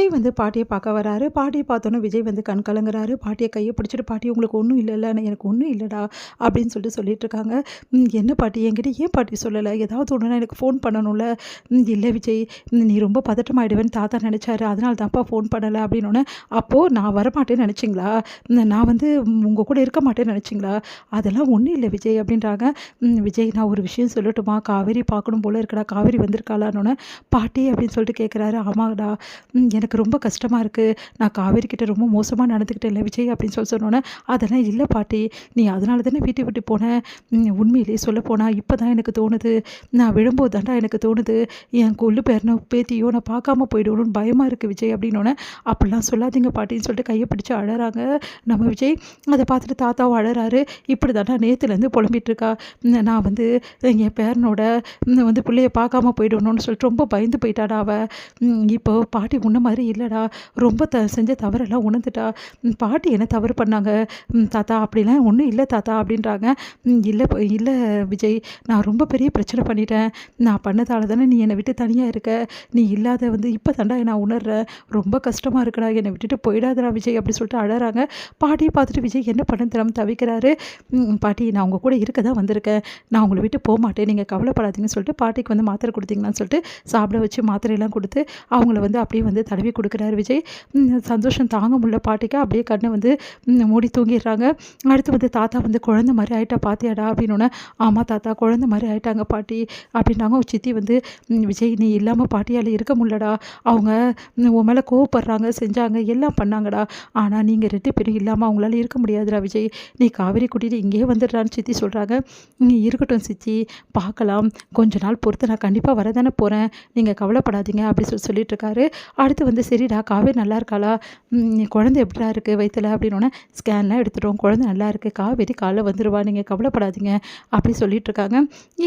விஜய் வந்து பாட்டிய பார்க்க வராரு. பாட்டிய பார்த்தோன்னே விஜய் வந்து கண் கலங்குறாரு. பாட்டிய கைய பிடிச்சிட்டு, "பாட்டி உங்களுக்கு ஒண்ணும் இல்லல்ல? எனக்கு ஒண்ணும் இல்லடா" அப்படின்னு சொல்லிட்டுருக்காங்க. என்ன பாட்டி என்கிட்ட ஏன் பாட்டி சொல்லல? ஏதாவது ஒண்ணுனா எனக்கு ஃபோன் பண்ணணும்ல." இல்ல விஜய், நீ ரொம்ப பதட்டமாயிடுவேன்னு தாத்தா நெனச்சாரு. அதனால தான்ப்பா ஃபோன் பண்ணல." அப்படின்னோனே, "அப்போ நான் வரமாட்டேன்னு நெனச்சீங்களா? நான் வந்து உங்க கூட இருக்க மாட்டேன்னு நெனச்சீங்களா?" "அதெல்லாம் ஒண்ணும் இல்ல விஜய்" அப்படின்றாங்க. "விஜய் நான் ஒரு விஷயம் சொல்லட்டுமா? காவேரி பார்க்கணும் போல இருக்குடா. காவேரி வந்திருக்காளான்னோனே, பாட்டி அப்படின்னு சொல்லிட்டு கேட்குறாரு. "ஆமாடா, எனக்கு ரொம்ப கஷ்டமா இருக்கு. நான் காவேரி கிட்ட ரொம்ப மோசமா நடந்துக்கிட்டேன்ல விஜய்" அப்படின்னு சொன்னோன்னே, "அதெல்லாம் இல்ல பாட்டி. நீ அதனால தானே வீட்ட விட்டு போன. உண்மையிலேயே சொல்லப்போனா இப்ப தான் எனக்கு தோணுது. நான் விழும்போது தான்டா எனக்கு தோணுது. என் கொள்ளு பேரனோ, பேத்தியோ நான் பார்க்காம போயிடுவேன்னு பயமா இருக்கு விஜய்" அப்படின்னோனே, "அப்படிலாம் சொல்லாதீங்க பாட்டின்னு" சொல்லிட்டு கைய பிடிச்சு அழறாங்க நம்ம விஜய். அத பார்த்துட்டு தாத்தாவும் அழறாரு. "இப்படி தான்டா நேத்துலேருந்து புலம்பிட்டு இருக்கா. நான் வந்து என் பேரனோட வந்து புள்ளைய பார்க்காம போயிடுவேணும்னு சொல்லிட்டு ரொம்ப பயந்து போயிட்டாடா அவ. இப்போ பாட்டி முன்ன மாதிரி இல்லடா. ரொம்ப செஞ்ச தவறெல்லாம் உணர்ந்துட்டா. பாட்டி என்ன தவறு பண்ணாங்க? தாத்தா அப்படிலாம் ஒண்ணும் இல்ல தாத்தா" அப்படின்றாங்க. இல்ல இல்ல விஜய், நான் ரொம்ப பெரிய பிரச்சனை பண்ணிட்டேன். நான் பண்ணதால தானே நீ என்னை விட்டு தனியா இருக்க. நீ இல்லாத வந்து இப்ப தான்டா நான் உணர்றேன். ரொம்ப கஷ்டமா இருக்குடா. என்னை விட்டுட்டு போயிடாதடா விஜய்" அப்படி சொல்லிட்டு அழறாங்க. பாட்டிய பார்த்துட்டு விஜய் என்ன பண்ணன்னு தெரியாம தவிக்கிறாரு. "பாட்டி நான் உங்க கூட இருக்க தான் வந்திருக்கேன். நான் உங்கள விட்டு போமாட்டேன். நீங்க கவலைப்படாதீங்கன்னு" சொல்லிட்டு பாட்டிக்கு வந்து மாத்திரை குடுத்தீங்களான்னு சொல்லிட்டு சாப்பிட வச்சு மாத்திரையெல்லாம் குடுத்து அவங்கள வந்து அப்படியே வந்து தடவி குடுக்குறாரு விஜய். சந்தோஷம் தாங்க முடியல பாட்டிக்கு. அப்படியே கண்ண வந்து மூடி தூங்கிடுறாங்க. அடுத்து வந்து தாத்தா வந்து, "குழந்தை மாரி ஆயிட்டா பாத்தியாடா?" அப்படின்னோனே, "ஆமா தாத்தா, குழந்தை மாரி ஆயிட்டாங்க பாட்டி" அப்படின்னாங்க. சித்தி வந்து, "விஜய் நீ இல்லாம பாட்டியால இருக்க முடியலடா. அவங்க உன் மேல கோவப்படுறாங்க, செஞ்சாங்க, எல்லாம் பண்ணாங்கடா. ஆனா நீங்க 2 பேரும் இல்லாம அவங்களால இருக்க முடியாதுடா விஜய். நீ காவேரி கூட்டிட்டு இங்கேயே வந்துடுறான்னு" சித்தி சொல்றாங்க. இருக்கட்டும் சித்தி, பார்க்கலாம். கொஞ்ச நாள் பொறுத்து நான் கண்டிப்பா வரதானே போறேன். நீங்க கவலைப்படாதீங்க" அப்படி சொல்லிட்டு இருக்காரு. அடுத்து வந்து, "சரிடா காவேரி நல்லா இருக்காளா? குழந்தை எப்படிடா இருக்கு வயித்துல?" அப்படின்னோனே, "ஸ்கேன்லாம் எடுத்துட்டோம். குழந்தை நல்லா இருக்கு. காவேரி காலைல வந்துருவா. நீங்க கவலைப்படாதீங்க" அப்படி சொல்லிட்டு இருக்காங்க.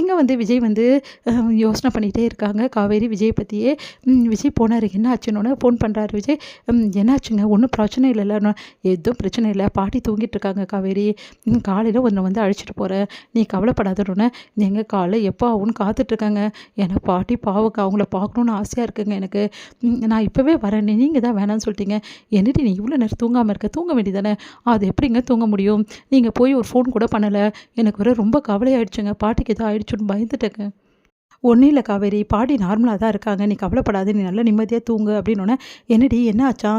இங்க வந்து விஜய் வந்து யோசனை பண்ணிட்டே இருக்காங்க காவேரி விஜய் பத்தியே. விஜய் போனாரு. என்ன ஆச்சுன்னோனே ஃபோன் பண்றாரு விஜய். "என்னாச்சுங்க? ஒண்ணும் பிரச்சனை இல்லல்ல?" "எதுவும் பிரச்சனை இல்ல. பாட்டி தூங்கிட்டு இருக்காங்க காவேரி. காலையில உன்ன வந்து அழைச்சிட்டு போறேன். நீ கவலைப்படாதன்னோனே, "ஏங்க காலைல எப்போ ஆகும்னு காத்துட்ருக்கேங்க. ஏன்னா பாட்டி பாவங்க. அவங்கள பார்க்கணுன்னு ஆசையா இருக்குங்க எனக்கு. நான் இப்பவே வரேன். நீங்க தான் வேணான்னு சொல்லிட்டீங்க. என்னடி நீ இவ்வளோ நேரம் தூங்காம இருக்க? தூங்க வேண்டியதானே?" "அது எப்படிங்க தூங்க முடியும்? நீங்க போய் ஒரு ஃபோன் கூட பண்ணல. எனக்கு வேற ரொம்ப கவலையாயிடுச்சுங்க. பாட்டிக்கு ஏதோ ஆயிடுச்சுன்னு பயந்துட்டேங்க." "ஒண்ணும் இல்ல காவேரி. பாட்டி நார்மலா தான் இருக்காங்க. நீ கவலைப்படாத. நீ நல்லா நிம்மதியா தூங்கு" அப்படின்னோனே, "என்னடி என்ன ஆச்சாம்?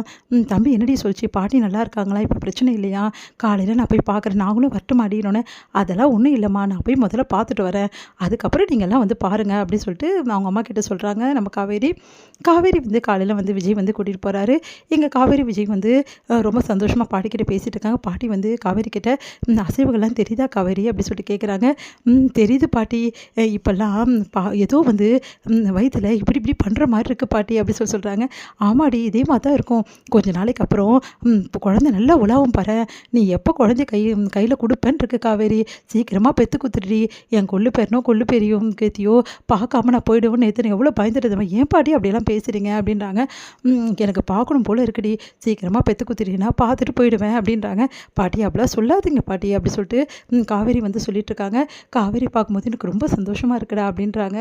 தம்பி என்னடி சொல்லுச்சு? பாட்டி நல்லா இருக்காங்களா? இப்ப பிரச்சனை இல்லையா? காலையில நான் போய் பார்க்குறேன். நாங்களும் வரட்டுமாடின்னோனே, "அதெல்லாம் ஒண்ணும் இல்லம்மா. நான் போய் முதல்ல பார்த்துட்டு வரேன். அதுக்கப்புறம் நீங்கலாம் வந்து பாருங்க" அப்படின்னு சொல்லிட்டு அவங்க அம்மா கிட்ட சொல்றாங்க நம்ம காவேரி. காவேரி வந்து காலையில வந்து விஜய் வந்து கூட்டிட்டு போறாரு. எங்க காவேரி விஜய் வந்து ரொம்ப சந்தோஷமா பாட்டிக்கிட்ட பேசிட்டு இருக்காங்க. பாட்டி வந்து காவேரி கிட்ட, "அசைவுகள்லாம் தெரியுதா காவேரி?" அப்படி சொல்லிட்டு கேட்குறாங்க. தெரியுது பாட்டி. இப்பல்லாம் ஏதோ வந்து வயித்துல இப்படி இப்படி பண்ற மாரி இருக்கு பாட்டி" அப்படி சொல்றாங்க. "ஆமாடி, இதே மாரி தான் இருக்கும். கொஞ்ச நாளைக்கு அப்புறம் இப்போ குழந்தை நல்லா உலாவும் பாரேன். நீ எப்போ குழந்தைய கையில குடுப்பேன்னு இருக்கு காவேரி. சீக்கிரமா பெத்து குடுத்துடுடி. என் கொள்ளு பேரனோ கொள்ளு பேரியோ பேத்தியோ பார்க்காம நான் போயிடுவேன்னு நேத்து எவ்வளோ பயந்துட்டு ஏன் பாட்டி அப்படியெல்லாம் பேசுறீங்க?" அப்படின்றாங்க. "எனக்கு பார்க்கணும் போல இருக்குடி. சீக்கிரமா பெத்து குடுத்துடுடி. நான் பார்த்துட்டு போயிடுவேன்" அப்படின்றாங்க. "பாட்டி அப்படிலாம் சொல்லாதீங்க பாட்டி" அப்படி சொல்லிட்டு காவேரி வந்து சொல்லிட்டு இருக்காங்க. காவேரி பார்க்கும்போது, "எனக்கு ரொம்ப சந்தோஷமா இருக்குடா" அப்படின்றாங்க.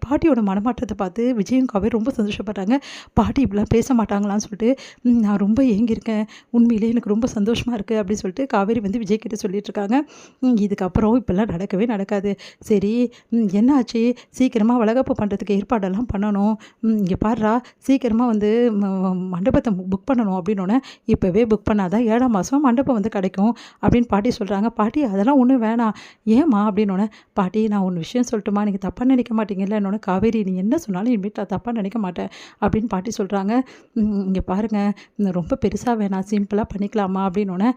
பாட்டியோட மனமாற்றத்த பார்த்து விஜயும் காவேரி ரொம்ப சந்தோஷப்படுறாங்க. பாட்டி இப்படிலாம் பேச மாட்டாங்களான்னு சொல்லிட்டு, "நான் ரொம்ப ஏங்கியிருக்கேன். உண்மையிலேயே எனக்கு ரொம்ப சந்தோஷமா இருக்கு" அப்படின்னு சொல்லிட்டு காவேரி வந்து விஜய் கிட்ட சொல்லிட்டு இருக்காங்க. இதுக்கப்புறம் இப்படிலாம் நடக்கவே நடக்காது. சரி, என்ன ஆச்சு? சீக்கிரமா வளகாப்பு பண்ணுறதுக்கு ஏற்பாடெல்லாம் பண்ணணும். இங்கே பாருடா, சீக்கிரமா வந்து மண்டபத்தை புக் பண்ணணும்" அப்படின்னோடனே, "இப்போவே புக் பண்ணாதான் 7ஆம் மாதம் மண்டபம் வந்து கிடைக்கும்" அப்படின்னு பாட்டி சொல்கிறாங்க. "பாட்டி அதெல்லாம் ஒன்றும் வேணாம்." "ஏம்மா?" அப்படின்னோடனே, "பாட்டி நான் ஒன்று விஷயம் சொல்லட்டுமா? நீங்கள் தப்பாக நினைக்க மாட்டீங்கல்லன்னோடனே", "காவேரி நீ என்ன சொன்னாலும் இனிமேட்டு நான் தப்பாக நினைக்க மாட்டேன்" அப்படின்னு பாட்டி சொல்கிறாங்க. "இங்கே பாருங்க, ரொம்ப பெருசாக வேணாம், சிம்பிளாக பண்ணிக்கலாமா?" அப்படின்னோடனே,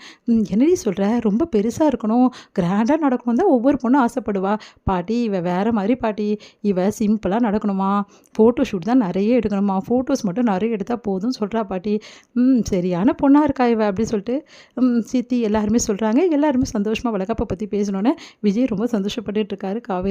"என்னடி சொல்கிற? ரொம்ப பெருசாக இருக்கணும், கிராண்டாக நடக்கணும் தான் ஒவ்வொரு பொண்ணும் ஆசைப்படுவா. பாட்டி இவ வேறு மாதிரி பாட்டி. இவ சிம்பிளாக நடக்கணுமா, ஃபோட்டோ ஷூட் தான் நிறைய எடுக்கணுமா, ஃபோட்டோஸ் மட்டும் நிறைய எடுத்தால் போதும்னு சொல்கிறா பாட்டி. சரியான பொண்ணாக இருக்கா இவ" அப்படி சொல்லிட்டு சித்தி எல்லாருமே சொல்கிறாங்க. எல்லாருமே சந்தோஷமாக வளகாப்பை பற்றி பேசினோன்னே விஜய் ரொம்ப சந்தோஷப்பட்டுட்டு இருக்காரு. காவேரி